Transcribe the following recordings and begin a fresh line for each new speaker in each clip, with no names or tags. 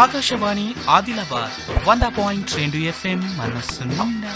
Akashvani Adilabad 100.2 FM మనస్సు నిండా.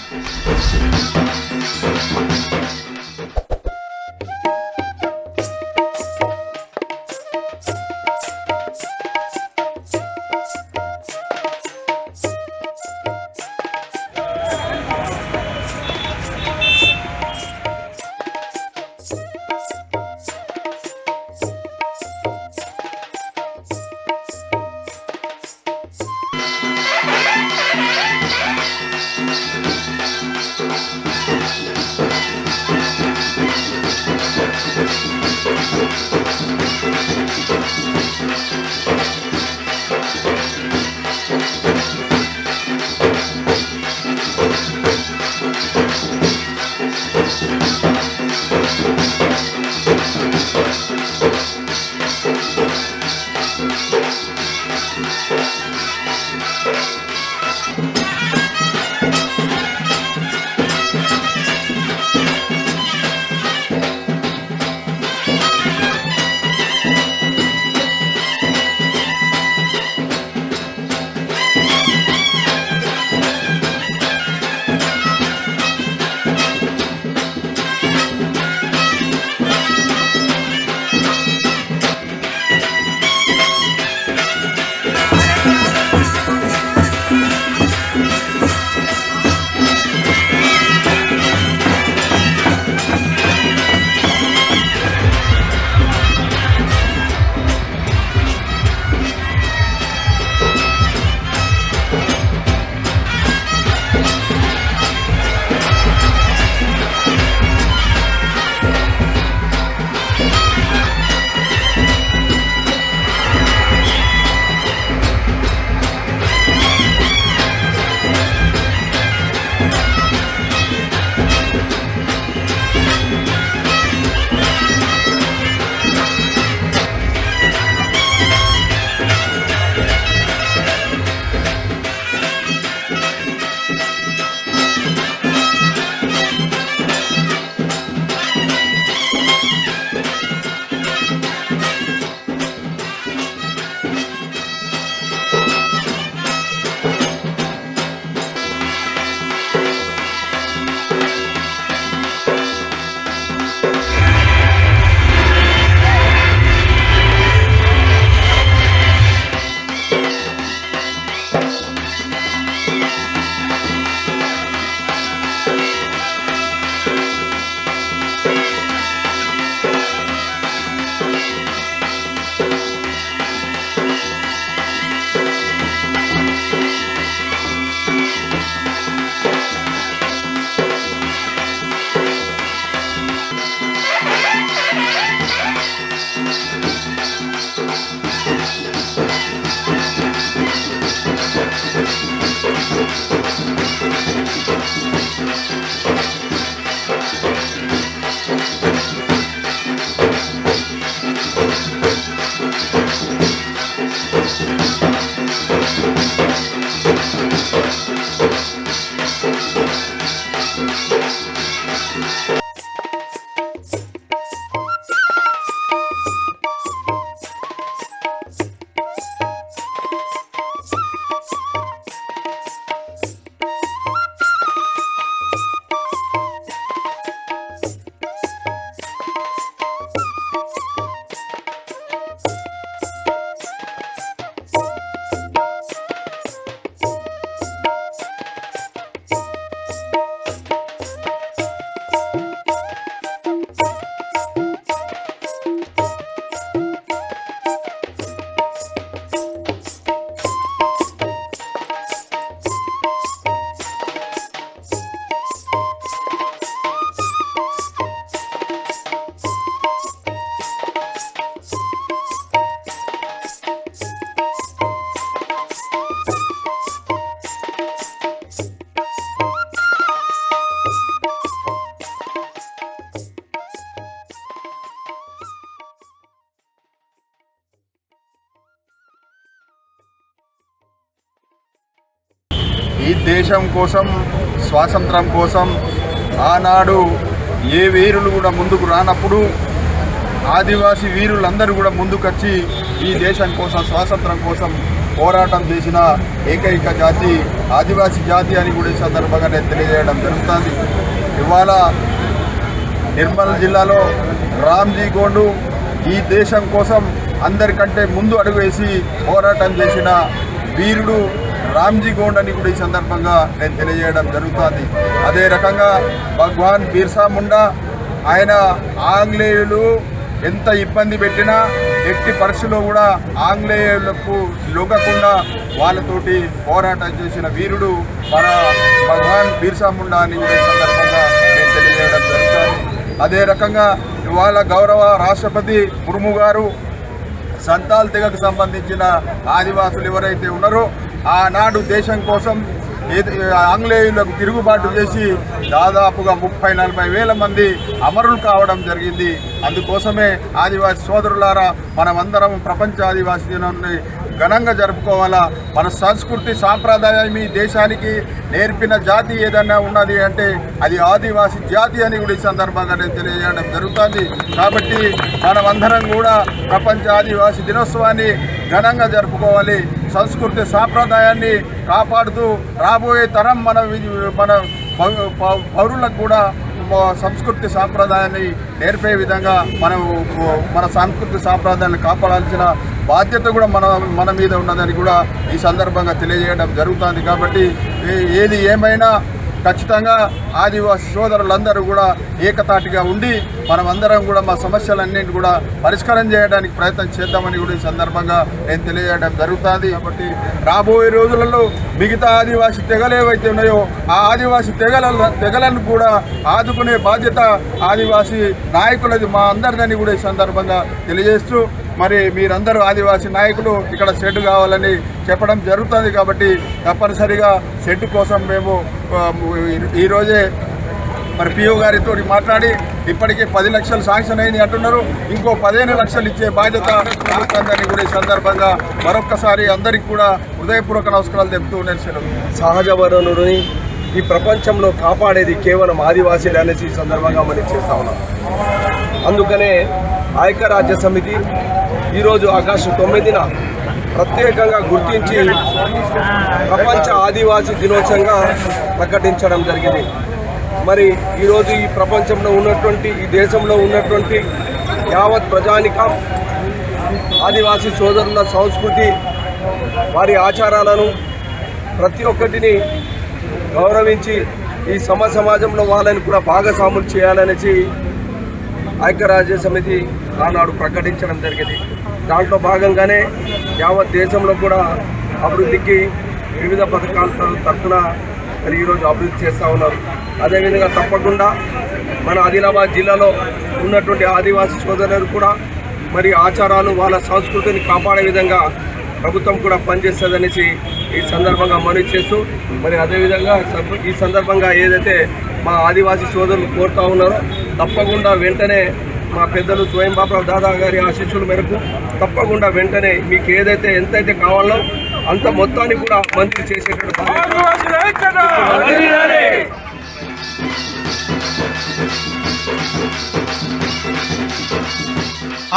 ఈ దేశం కోసం స్వాతంత్రం కోసం ఆనాడు ఏ వీరులు కూడా ముందుకు రానప్పుడు ఆదివాసీ వీరులందరూ కూడా ముందుకొచ్చి ఈ దేశం కోసం స్వాతంత్రం కోసం పోరాటం చేసిన ఏకైక జాతి ఆదివాసీ జాతి అని కూడా ఈ సందర్భంగా నేను తెలియజేయడం జరుగుతుంది. ఇవాళ నిర్మల్ జిల్లాలో రామ్జీ గోండు ఈ దేశం కోసం అందరికంటే ముందు అడుగు వేసి పోరాటం చేసిన వీరుడు రామ్జీ గోండ్ అని కూడా ఈ సందర్భంగా నేను తెలియజేయడం జరుగుతుంది. అదే రకంగా భగవాన్ బిర్సా ముండా ఆయన ఆంగ్లేయులు ఎంత ఇబ్బంది పెట్టినా ఎట్టి పరిస్థితుల్లో కూడా ఆంగ్లేయులకు లొంగకుండా వాళ్ళతోటి పోరాటం చేసిన వీరుడు మన భగవాన్ బిర్సా ముండా అని కూడా ఈ సందర్భంగా నేను తెలియజేయడం జరుగుతుంది. అదే రకంగా ఇవాళ గౌరవ రాష్ట్రపతి ముర్ము గారు సంతాల్ తెగకు సంబంధించిన ఆదివాసులు ఎవరైతే ఉన్నారో ఆనాడు దేశం కోసం ఆంగ్లేయులకు తిరుగుబాటు చేసి దాదాపుగా 30-40 వేల మంది అమరులు కావడం జరిగింది. అందుకోసమే ఆదివాసీ సోదరులారా మనమందరం ప్రపంచ ఆదివాసీ దినాన్ని ఘనంగా జరుపుకోవాలా. మన సంస్కృతి సాంప్రదాయం ఈ దేశానికి నేర్పిన జాతి ఏదైనా ఉన్నది అంటే అది ఆదివాసీ జాతి అని కూడా ఈ సందర్భంగా నేను తెలియజేయడం జరుగుతుంది. కాబట్టి మనమందరం కూడా ప్రపంచ ఆదివాసీ దినోత్సవాన్ని ఘనంగా జరుపుకోవాలి. సంస్కృతి సాంప్రదాయాన్ని కాపాడుతూ రాబోయే తరం మన పౌరులకు కూడా సంస్కృతి సాంప్రదాయాన్ని నేర్పే విధంగా మన సంస్కృతి సాంప్రదాయాన్ని కాపాడాల్సిన బాధ్యత కూడా మన మీద ఉన్నదని కూడా ఈ సందర్భంగా తెలియజేయడం జరుగుతుంది. కాబట్టి ఏది ఏమైనా ఖచ్చితంగా ఆదివాసీ సోదరులందరూ కూడా ఏకతాటిగా ఉండి మనమందరం కూడా మా సమస్యలన్నింటినీ కూడా పరిష్కారం చేయడానికి ప్రయత్నం చేద్దామని కూడా ఈ సందర్భంగా నేను తెలియజేయడం జరుగుతుంది. కాబట్టి రాబోయే రోజులలో మిగతా ఆదివాసీ తెగలు ఏవైతే ఉన్నాయో ఆ ఆదివాసీ తెగలను కూడా ఆదుకునే బాధ్యత ఆదివాసీ నాయకులది మా అందరిదని కూడా ఈ సందర్భంగా తెలియజేస్తూ మరి మీరందరూ ఆదివాసీ నాయకులు ఇక్కడ షెడ్ కావాలని చెప్పడం జరుగుతుంది. కాబట్టి తప్పనిసరిగా షెడ్ కోసం మేము ఈరోజే మరి పిఓ గారితో మాట్లాడి ఇప్పటికే 10 లక్షలు శాంక్షన్ అయింది అంటున్నారు. ఇంకో 15 లక్షలు ఇచ్చే బాధ్యత ప్రభుత్వాన్ని కూడా ఈ సందర్భంగా మరొక్కసారి అందరికీ కూడా హృదయపూర్వక నమస్కారాలు చెప్తూ నేను
సహజ వనరుని ఈ ప్రపంచంలో కాపాడేది కేవలం ఆదివాసీలు అనేసి ఈ సందర్భంగా మనం చేస్తా ఉన్నాం. అందుకనే ఐక్యరాజ్య సమితి ఈరోజు ఆగస్టు 9న ప్రత్యేకంగా గుర్తించి ప్రపంచ ఆదివాసీ దినోత్సవంగా ప్రకటించడం జరిగింది. మరి ఈరోజు ఈ ప్రపంచంలో ఉన్నటువంటి ఈ దేశంలో ఉన్నటువంటి యావత్ ప్రజానికం ఆదివాసీ సోదరుల సంస్కృతి వారి ఆచారాలను ప్రతి ఒక్కటిని గౌరవించి ఈ సమాజంలో వాళ్ళని కూడా భాగస్వాములు చేయాలనేసి ఐక్యరాజ్య సమితి ఆనాడు ప్రకటించడం జరిగింది. దాంట్లో భాగంగానే యావత్ దేశంలో కూడా అభివృద్ధికి వివిధ పథకాల తరఫున మరి ఈరోజు అభివృద్ధి చేస్తూ ఉన్నారు. అదేవిధంగా తప్పకుండా మన ఆదిలాబాద్ జిల్లాలో ఉన్నటువంటి ఆదివాసీ సోదరులు కూడా మరి ఆచారాలు వాళ్ళ సంస్కృతిని కాపాడే విధంగా ప్రభుత్వం కూడా పనిచేస్తుందనేసి ఈ సందర్భంగా మనవి చేస్తూ మరి అదేవిధంగా ఈ సందర్భంగా ఏదైతే మా ఆదివాసీ సోదరులు కోరుతూ ఉన్నారో తప్పకుండా వెంటనే మా పెద్దలు స్వయం బాబురావు దాదా గారి ఆశీస్సుల మేరకు తప్పకుండా వెంటనే మీకు ఏదైతే ఎంతైతే కావాలో అంత మొత్తాన్ని కూడా మంత్రి చేసేటట్టు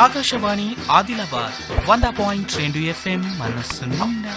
ఆకాశవాణి ఆదిలాబాద్ 100.2 FM మనస్సు నిండా.